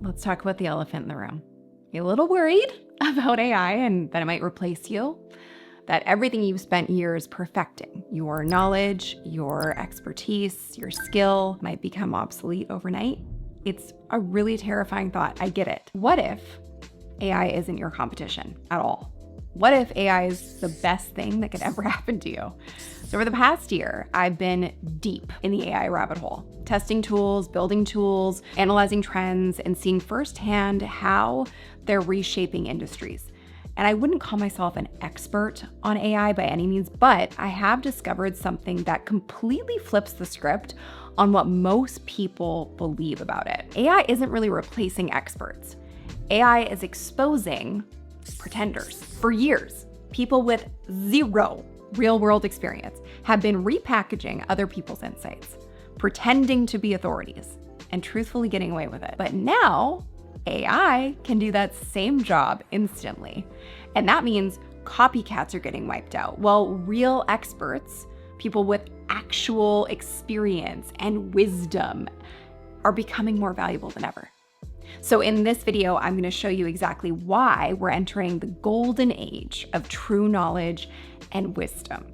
let's talk about the elephant in the room. You're a little worried about AI and that it might replace you, that everything you've spent years perfecting, your knowledge, your expertise, your skill might become obsolete overnight. It's a really terrifying thought. I get it. What if AI isn't your competition at all? What if AI is the best thing that could ever happen to you? So over the past year, I've been deep in the AI rabbit hole, testing tools, building tools, analyzing trends, and seeing firsthand how they're reshaping industries. And I wouldn't call myself an expert on AI by any means, but I have discovered something that completely flips the script on what most people believe about it. AI isn't really replacing experts. AI is exposing pretenders. For years, people with zero real-world experience have been repackaging other people's insights, pretending to be authorities, and truthfully getting away with it. But now, AI can do that same job instantly. And that means copycats are getting wiped out, while real experts, people with actual experience and wisdom, are becoming more valuable than ever. So in this video, I'm going to show you exactly why we're entering the golden age of true knowledge and wisdom,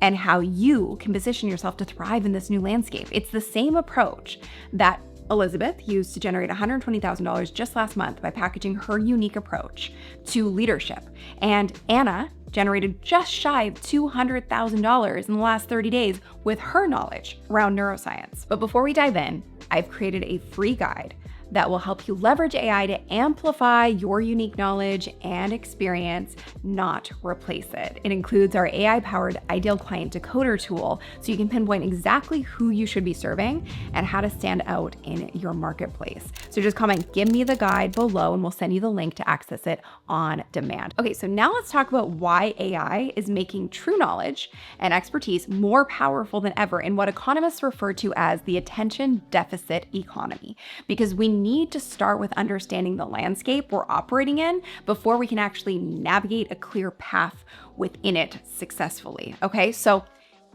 and how you can position yourself to thrive in this new landscape. It's the same approach that Elizabeth used to generate $120,000 just last month by packaging her unique approach to leadership. And Anna generated just shy of $200,000 in the last 30 days with her knowledge around neuroscience. But before we dive in, I've created a free guide that will help you leverage AI to amplify your unique knowledge and experience, not replace it. It includes our AI-powered Ideal Client Decoder tool, so you can pinpoint exactly who you should be serving and how to stand out in your marketplace. So just comment, "Give me the guide" below, and we'll send you the link to access it on demand. Okay, so now let's talk about why AI is making true knowledge and expertise more powerful than ever in what economists refer to as the attention deficit economy. Because we need to start with understanding the landscape we're operating in before we can actually navigate a clear path within it successfully. Okay, so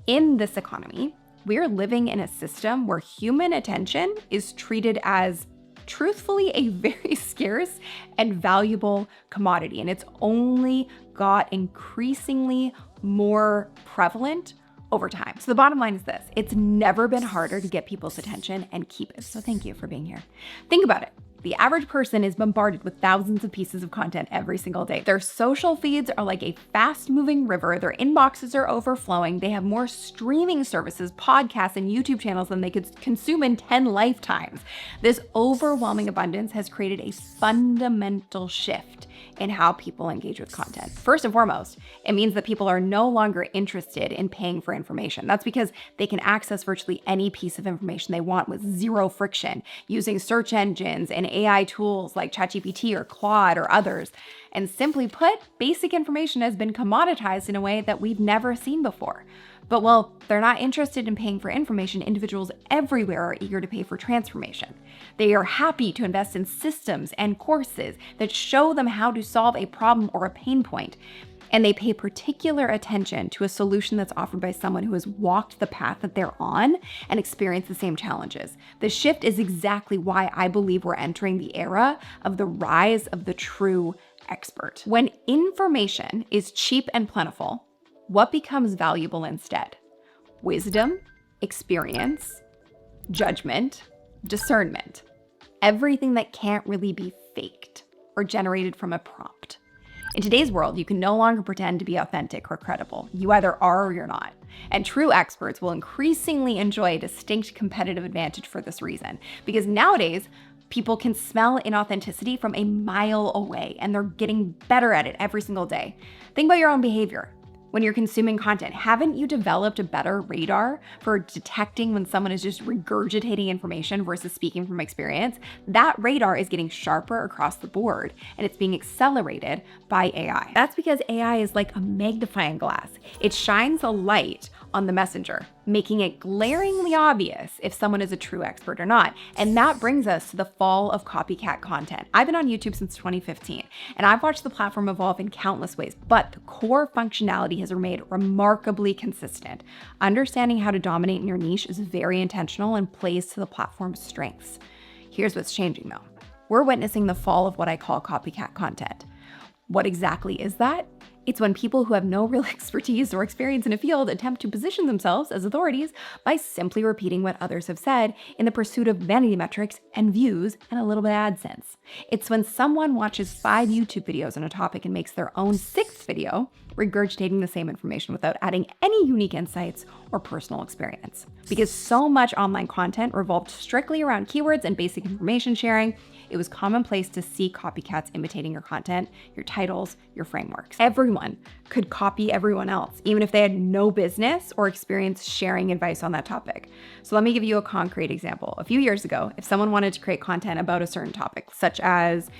in this economy, we're living in a system where human attention is treated as truthfully a very scarce and valuable commodity, and it's only got increasingly more prevalent over time. So the bottom line is this: it's never been harder to get people's attention and keep it. So thank you for being here. Think about it. The average person is bombarded with thousands of pieces of content every single day. Their social feeds are like a fast-moving river. Their inboxes are overflowing. They have more streaming services, podcasts, and YouTube channels than they could consume in 10 lifetimes. This overwhelming abundance has created a fundamental shift in how people engage with content. First and foremost, it means that people are no longer interested in paying for information. That's because they can access virtually any piece of information they want with zero friction using search engines and AI tools like ChatGPT or Claude or others. And simply put, basic information has been commoditized in a way that we've never seen before. But while they're not interested in paying for information, individuals everywhere are eager to pay for transformation. They are happy to invest in systems and courses that show them how to solve a problem or a pain point. And they pay particular attention to a solution that's offered by someone who has walked the path that they're on and experienced the same challenges. The shift is exactly why I believe we're entering the era of the rise of the true expert. When information is cheap and plentiful, what becomes valuable instead? Wisdom, experience, judgment, discernment. Everything that can't really be faked or generated from a prompt. In today's world, you can no longer pretend to be authentic or credible. You either are or you're not. And true experts will increasingly enjoy a distinct competitive advantage for this reason. Because nowadays, people can smell inauthenticity from a mile away, and they're getting better at it every single day. Think about your own behavior. When you're consuming content, haven't you developed a better radar for detecting when someone is just regurgitating information versus speaking from experience? That radar is getting sharper across the board, and it's being accelerated by AI. That's because AI is like a magnifying glass. It shines a light on the messenger, making it glaringly obvious if someone is a true expert or not. And that brings us to the fall of copycat content. I've been on YouTube since 2015, and I've watched the platform evolve in countless ways, but the core functionality has remained remarkably consistent. Understanding how to dominate in your niche is very intentional and plays to the platform's strengths. Here's what's changing though. we're witnessing the fall of what I call copycat content. What exactly is that? It's when people who have no real expertise or experience in a field attempt to position themselves as authorities by simply repeating what others have said in the pursuit of vanity metrics and views and a little bit of AdSense. It's when someone watches 5 YouTube videos on a topic and makes their own 6th video, regurgitating the same information without adding any unique insights or personal experience. Because so much online content revolved strictly around keywords and basic information sharing, it was commonplace to see copycats imitating your content, your titles, your frameworks. Everyone could copy everyone else, even if they had no business or experience sharing advice on that topic. So let me give you a concrete example. A few years ago, if someone wanted to create content about a certain topic, such as,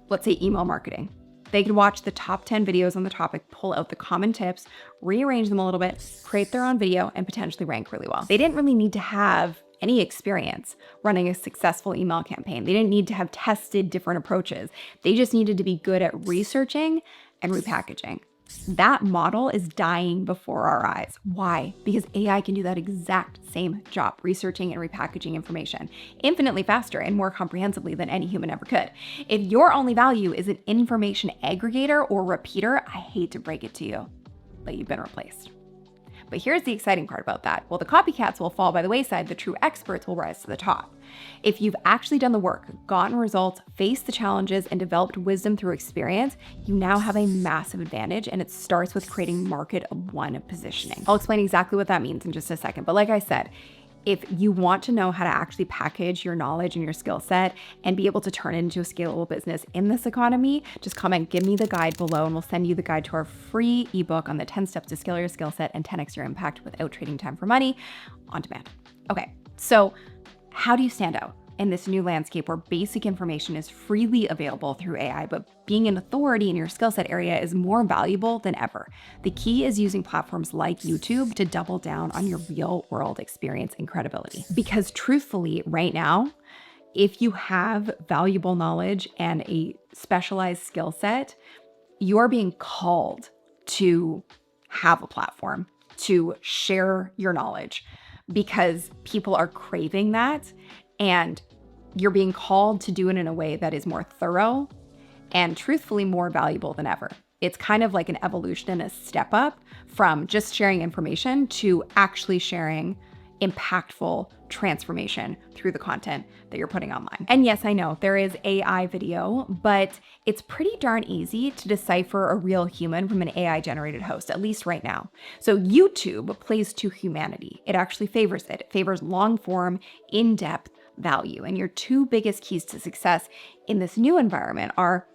let's say, email marketing, they could watch the top 10 videos on the topic, pull out the common tips, rearrange them a little bit, create their own video, and potentially rank really well. They didn't really need to have any experience running a successful email campaign. They didn't need to have tested different approaches. They just needed to be good at researching and repackaging. That model is dying before our eyes. Why? Because AI can do that exact same job, researching and repackaging information, infinitely faster and more comprehensively than any human ever could. If your only value is an information aggregator or repeater, I hate to break it to you, but you've been replaced. But here's the exciting part about that. While the copycats will fall by the wayside, the true experts will rise to the top. If you've actually done the work, gotten results, faced the challenges, and developed wisdom through experience, you now have a massive advantage, and it starts with creating market of one positioning. I'll explain exactly what that means in just a second, but like I said, if you want to know how to actually package your knowledge and your skill set and be able to turn it into a scalable business in this economy, just comment, give me the guide below, and we'll send you the guide to our free ebook on the 10 steps to scale your skill set and 10x your impact without trading time for money on demand. Okay, so how do you stand out in this new landscape where basic information is freely available through AI, but being an authority in your skill set area is more valuable than ever? The key is using platforms like YouTube to double down on your real world experience and credibility. Because truthfully, right now, if you have valuable knowledge and a specialized skill set, you are being called to have a platform, to share your knowledge, because people are craving that, and you're being called to do it in a way that is more thorough and truthfully more valuable than ever. It's kind of like an evolution and a step up from just sharing information to actually sharing impactful transformation through the content that you're putting online. And yes, I know there is AI video, but it's pretty darn easy to decipher a real human from an AI generated host, at least right now. So YouTube plays to humanity. It actually favors it. It favors long form, in-depth value. And your 2 biggest keys to success in this new environment are: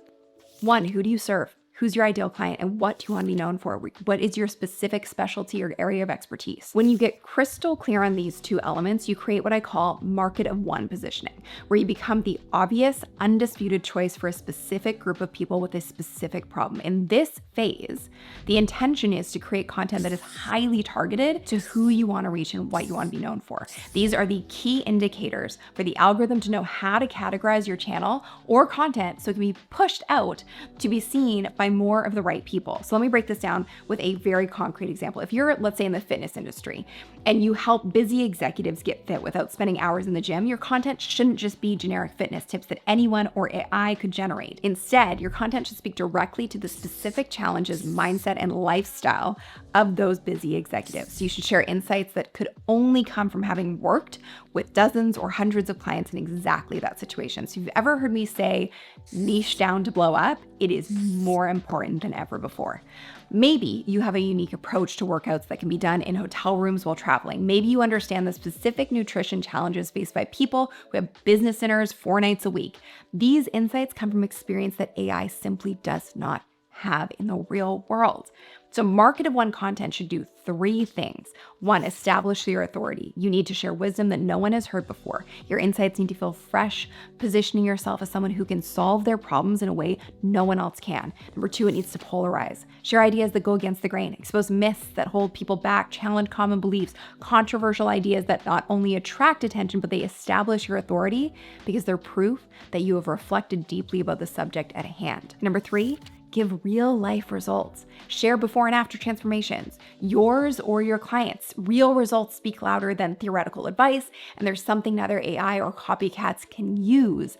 1, who do you serve? Who's your ideal client, and what do you want to be known for? What is your specific specialty or area of expertise? When you get crystal clear on these 2 elements, you create what I call market of one positioning, where you become the obvious, undisputed choice for a specific group of people with a specific problem. In this phase, the intention is to create content that is highly targeted to who you want to reach and what you want to be known for. These are the key indicators for the algorithm to know how to categorize your channel or content so it can be pushed out to be seen by more of the right people. So let me break this down with a very concrete example. If you're, let's say, in the fitness industry and you help busy executives get fit without spending hours in the gym, your content shouldn't just be generic fitness tips that anyone or AI could generate. Instead, your content should speak directly to the specific challenges, mindset, and lifestyle of those busy executives. You should share insights that could only come from having worked with dozens or hundreds of clients in exactly that situation. So if you've ever heard me say niche down to blow up, it is more important than ever before. Maybe you have a unique approach to workouts that can be done in hotel rooms while traveling. Maybe you understand the specific nutrition challenges faced by people who have business dinners 4 nights a week. These insights come from experience that AI simply does not have in the real world. So market of one content should do 3 things. 1, establish your authority. You need to share wisdom that no one has heard before. Your insights need to feel fresh, positioning yourself as someone who can solve their problems in a way no one else can. Number 2, it needs to polarize. Share ideas that go against the grain, expose myths that hold people back, challenge common beliefs, controversial ideas that not only attract attention, but they establish your authority because they're proof that you have reflected deeply about the subject at hand. Number 3, give real life results. Share before and after transformations, yours or your clients'. Real results speak louder than theoretical advice, and there's something neither AI or copycats can use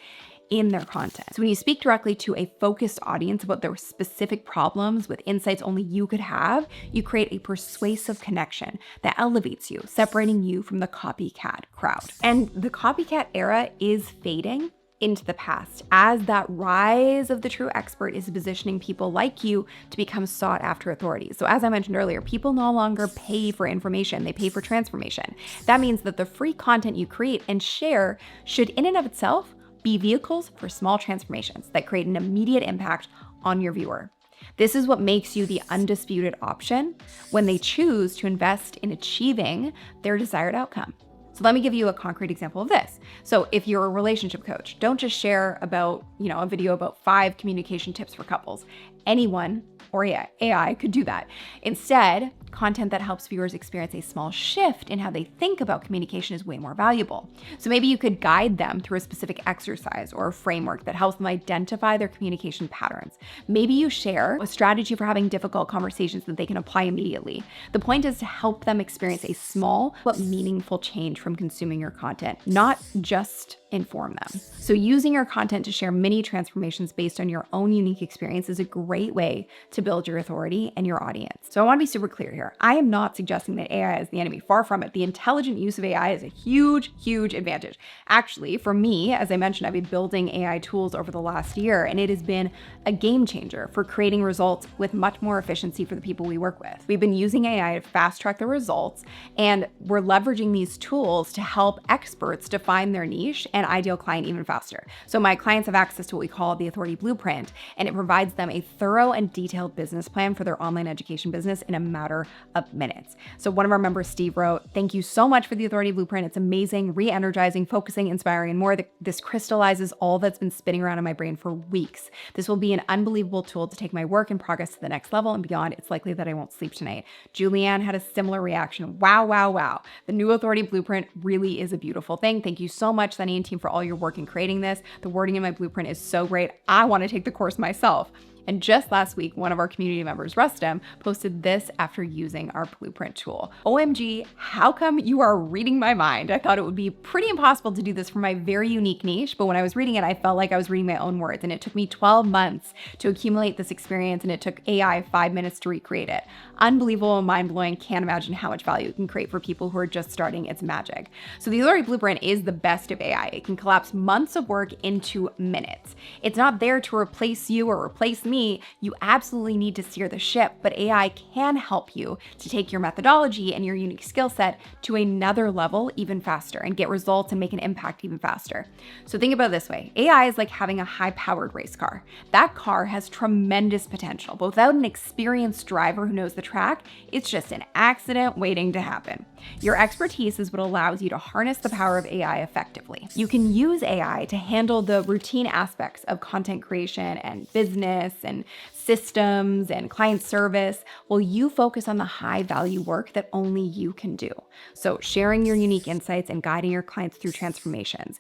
in their content. So when you speak directly to a focused audience about their specific problems with insights only you could have, you create a persuasive connection that elevates you, separating you from the copycat crowd. And the copycat era is fading into the past as that rise of the true expert is positioning people like you to become sought after authorities. So as I mentioned earlier, people no longer pay for information, they pay for transformation. That means that the free content you create and share should in and of itself be vehicles for small transformations that create an immediate impact on your viewer. This is what makes you the undisputed option when they choose to invest in achieving their desired outcome. So let me give you a concrete example of this. So if you're a relationship coach, don't just share about, a video about 5 communication tips for couples. Anyone or AI could do that. Instead, content that helps viewers experience a small shift in how they think about communication is way more valuable. So maybe you could guide them through a specific exercise or a framework that helps them identify their communication patterns. Maybe you share a strategy for having difficult conversations that they can apply immediately. The point is to help them experience a small but meaningful change from consuming your content, not just inform them. So using your content to share mini transformations based on your own unique experience is a great way to build your authority and your audience. So I want to be super clear here. I am not suggesting that AI is the enemy. Far from it. The intelligent use of AI is a huge, huge advantage. Actually, for me, as I mentioned, I've been building AI tools over the last year, and it has been a game changer for creating results with much more efficiency for the people we work with. We've been using AI to fast track the results, and we're leveraging these tools to help experts define their niche and ideal client even faster. So my clients have access to what we call the Authority Blueprint, and it provides them a thorough and detailed business plan for their online education business in a matter of minutes. So one of our members, Steve, wrote, "Thank you so much for the Authority Blueprint. It's amazing, re-energizing, focusing, inspiring, and more. This crystallizes all that's been spinning around in my brain for weeks. This will be an unbelievable tool to take my work and progress to the next level and beyond. It's likely that I won't sleep tonight." Julianne had a similar reaction. Wow, wow, wow. The new Authority Blueprint really is a beautiful thing. Thank you so much, Sunny and team, for all your work in creating this. The wording in my blueprint is so great. I want to take the course myself. And just last week, one of our community members, Rustem, posted this after using our blueprint tool. "OMG, how come you are reading my mind? I thought it would be pretty impossible to do this for my very unique niche, but when I was reading it, I felt like I was reading my own words, and it took me 12 months to accumulate this experience, and it took AI 5 minutes to recreate it. Unbelievable, mind-blowing, can't imagine how much value it can create for people who are just starting. It's magic." So the Authority Blueprint is the best of AI. It can collapse months of work into minutes. It's not there to replace you or replace me. You absolutely need to steer the ship, but AI can help you to take your methodology and your unique skill set to another level even faster and get results and make an impact even faster. So think about it this way. AI is like having a high-powered race car. That car has tremendous potential, but without an experienced driver who knows the track, it's just an accident waiting to happen. Your expertise is what allows you to harness the power of AI effectively. You can use AI to handle the routine aspects of content creation and business and systems and client service while you focus on the high value work that only you can do. So sharing your unique insights and guiding your clients through transformations.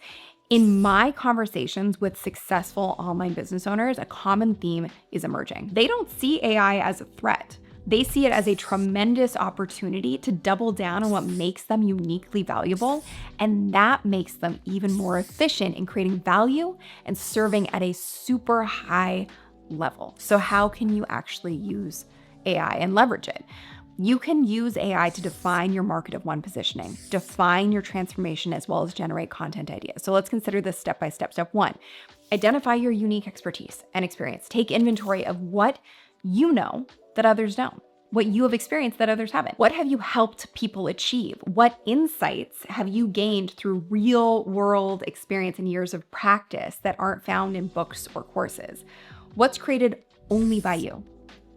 In my conversations with successful online business owners, a common theme is emerging. They don't see AI as a threat. They see it as a tremendous opportunity to double down on what makes them uniquely valuable, and that makes them even more efficient in creating value and serving at a super high level. So how can you actually use AI and leverage it? You can use AI to define your market of one positioning, define your transformation, as well as generate content ideas. So let's consider this step by step. Step 1, identify your unique expertise and experience. Take inventory of what you know that others don't, what you have experienced that others haven't. What have you helped people achieve? What insights have you gained through real world experience and years of practice that aren't found in books or courses? What's created only by you?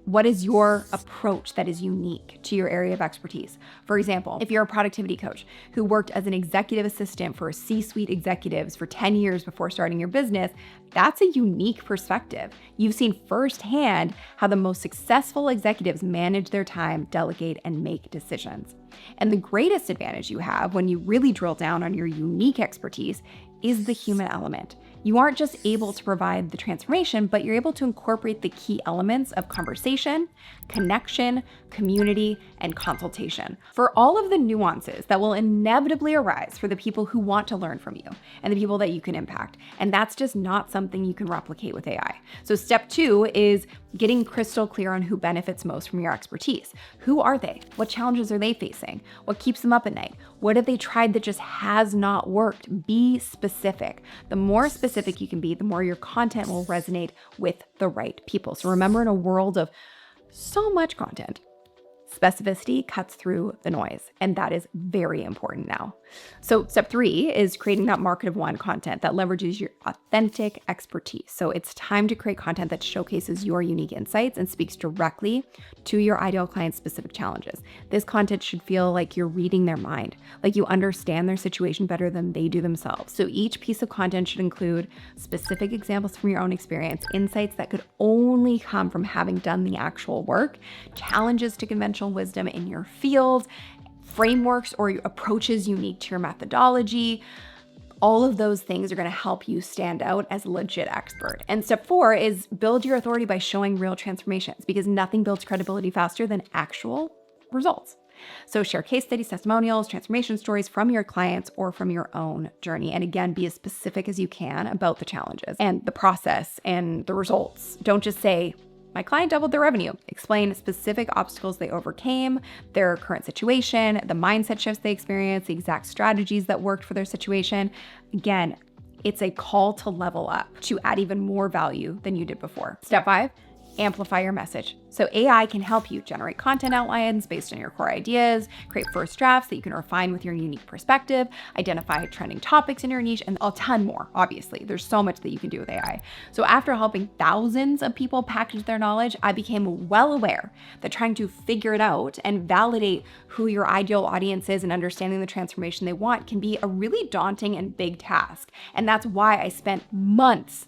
What is your approach that is unique to your area of expertise? For example, if you're a productivity coach who worked as an executive assistant for C-suite executives for 10 years before starting your business, that's a unique perspective. You've seen firsthand how the most successful executives manage their time, delegate, and make decisions. And the greatest advantage you have when you really drill down on your unique expertise is the human element. You aren't just able to provide the transformation, but you're able to incorporate the key elements of conversation, connection, community, and consultation for all of the nuances that will inevitably arise for the people who want to learn from you and the people that you can impact. And that's just not something you can replicate with AI. So step 2 is getting crystal clear on who benefits most from your expertise. Who are they? What challenges are they facing? What keeps them up at night? What have they tried that just has not worked? Be specific. The more specific you can be, the more your content will resonate with the right people. So remember, in a world of so much content, specificity cuts through the noise, and that is very important now. So step 3 is creating that market of one content that leverages your authentic expertise. So it's time to create content that showcases your unique insights and speaks directly to your ideal client's specific challenges. This content should feel like you're reading their mind, like you understand their situation better than they do themselves. So each piece of content should include specific examples from your own experience, insights that could only come from having done the actual work, challenges to conventional wisdom in your field, frameworks or approaches unique to your methodology. All of those things are going to help you stand out as a legit expert. And step 4 is build your authority by showing real transformations, because nothing builds credibility faster than actual results. So share case studies, testimonials, transformation stories from your clients or from your own journey. And again, be as specific as you can about the challenges and the process and the results. Don't just say, my client doubled their revenue. Explain specific obstacles they overcame, their current situation, the mindset shifts they experienced, the exact strategies that worked for their situation. Again, it's a call to level up, to add even more value than you did before. Step 5, amplify your message. So AI can help you generate content outlines based on your core ideas, create first drafts that you can refine with your unique perspective, identify trending topics in your niche, and a ton more, obviously. There's so much that you can do with AI. So after helping thousands of people package their knowledge, I became well aware that trying to figure it out and validate who your ideal audience is and understanding the transformation they want can be a really daunting and big task. And that's why I spent months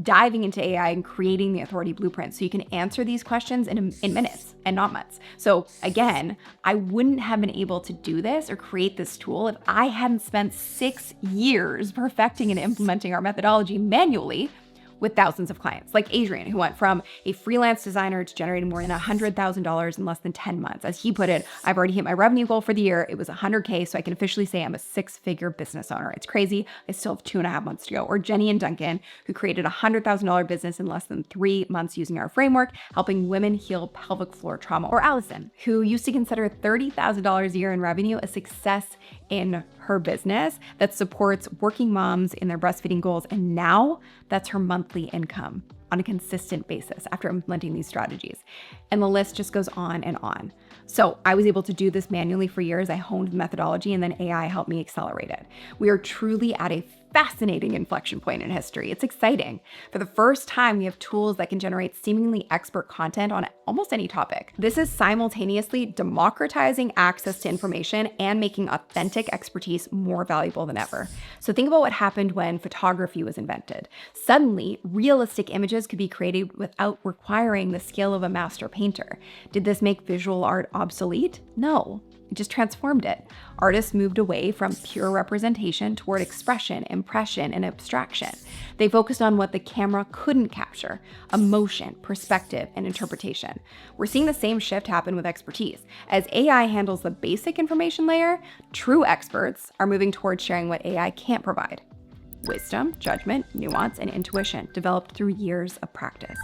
diving into AI and creating the authority blueprint so you can answer these questions in minutes and not months. So again, I wouldn't have been able to do this or create this tool if I hadn't spent 6 years perfecting and implementing our methodology manually with thousands of clients, like Adrian, who went from a freelance designer to generating more than $100,000 in less than 10 months. As he put it, I've already hit my revenue goal for the year. It was $100K, so I can officially say I'm a 6-figure business owner. It's crazy. I still have 2.5 months to go. Or Jenny and Duncan, who created a $100,000 business in less than 3 months using our framework, helping women heal pelvic floor trauma. Or Allison, who used to consider $30,000 a year in revenue a success in her business that supports working moms in their breastfeeding goals. And now that's her monthly income on a consistent basis after implementing these strategies. And the list just goes on and on. So I was able to do this manually for years. I honed the methodology and then AI helped me accelerate it. We are truly at a fascinating inflection point in history. It's exciting. For the first time, we have tools that can generate seemingly expert content on almost any topic. This is simultaneously democratizing access to information and making authentic expertise more valuable than ever. So think about what happened when photography was invented. Suddenly, realistic images could be created without requiring the skill of a master painter. Did this make visual art obsolete? No. It just transformed it. Artists moved away from pure representation toward expression, impression, and abstraction. They focused on what the camera couldn't capture: emotion, perspective, and interpretation. We're seeing the same shift happen with expertise. As AI handles the basic information layer, true experts are moving towards sharing what AI can't provide: wisdom, judgment, nuance, and intuition developed through years of practice.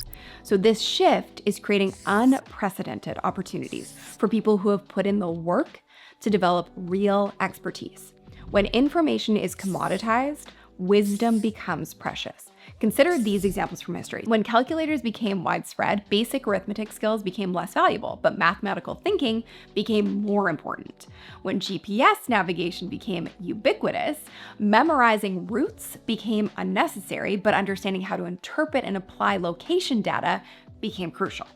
So this shift is creating unprecedented opportunities for people who have put in the work to develop real expertise. When information is commoditized, wisdom becomes precious. Consider these examples from history. When calculators became widespread, basic arithmetic skills became less valuable, but mathematical thinking became more important. When GPS navigation became ubiquitous, memorizing routes became unnecessary, but understanding how to interpret and apply location data became crucial.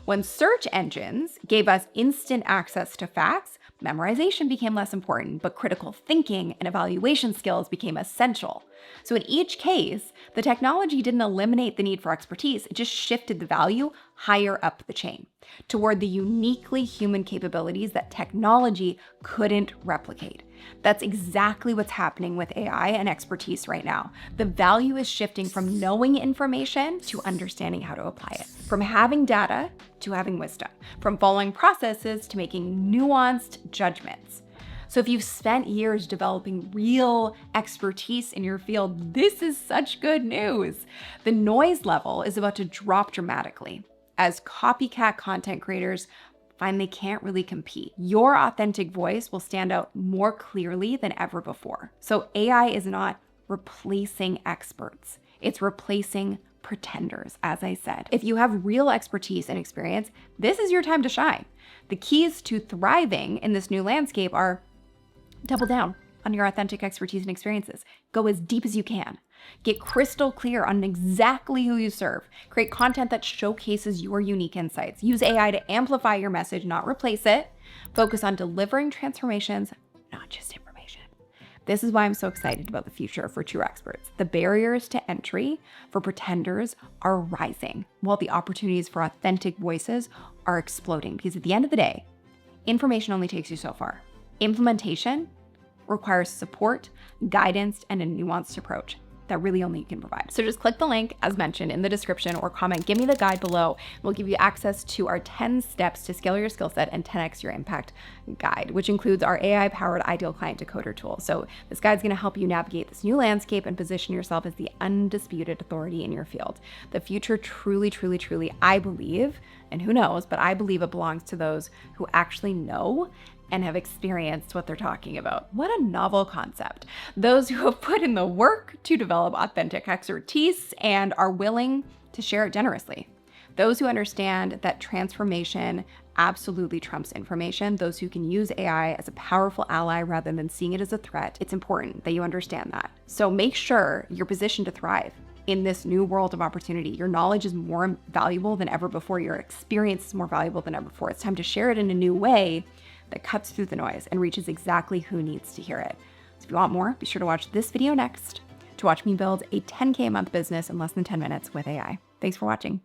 When search engines gave us instant access to facts, memorization became less important, but critical thinking and evaluation skills became essential. So in each case, the technology didn't eliminate the need for expertise, it just shifted the value higher up the chain toward the uniquely human capabilities that technology couldn't replicate. That's exactly what's happening with AI and expertise right now. The value is shifting from knowing information to understanding how to apply it, from having data to having wisdom, from following processes to making nuanced judgments. So if you've spent years developing real expertise in your field, this is such good news. The noise level is about to drop dramatically as copycat content creators find they can't really compete. Your authentic voice will stand out more clearly than ever before. So AI is not replacing experts. It's replacing pretenders, as I said. If you have real expertise and experience, this is your time to shine. The keys to thriving in this new landscape are double down on your authentic expertise and experiences. Go as deep as you can. Get crystal clear on exactly who you serve. Create content that showcases your unique insights. Use AI to amplify your message, not replace it. Focus on delivering transformations, not just information. This is why I'm so excited about the future for true experts. The barriers to entry for pretenders are rising, while the opportunities for authentic voices are exploding. Because at the end of the day, information only takes you so far. Implementation requires support, guidance, and a nuanced approach that really only you can provide. So just click the link as mentioned in the description or comment, give me the guide below. We'll give you access to our 10 steps to scale your skill set and 10x your impact guide, which includes our AI-powered ideal client decoder tool. So this guide's gonna help you navigate this new landscape and position yourself as the undisputed authority in your field. The future truly, truly, truly, I believe, and who knows, but I believe it belongs to those who actually know and have experienced what they're talking about. What a novel concept. Those who have put in the work to develop authentic expertise and are willing to share it generously. Those who understand that transformation absolutely trumps information. Those who can use AI as a powerful ally rather than seeing it as a threat. It's important that you understand that. So make sure you're positioned to thrive in this new world of opportunity. Your knowledge is more valuable than ever before. Your experience is more valuable than ever before. It's time to share it in a new way that cuts through the noise and reaches exactly who needs to hear it. So if you want more, be sure to watch this video next to watch me build a 10K a month business in less than 10 minutes with AI. Thanks for watching.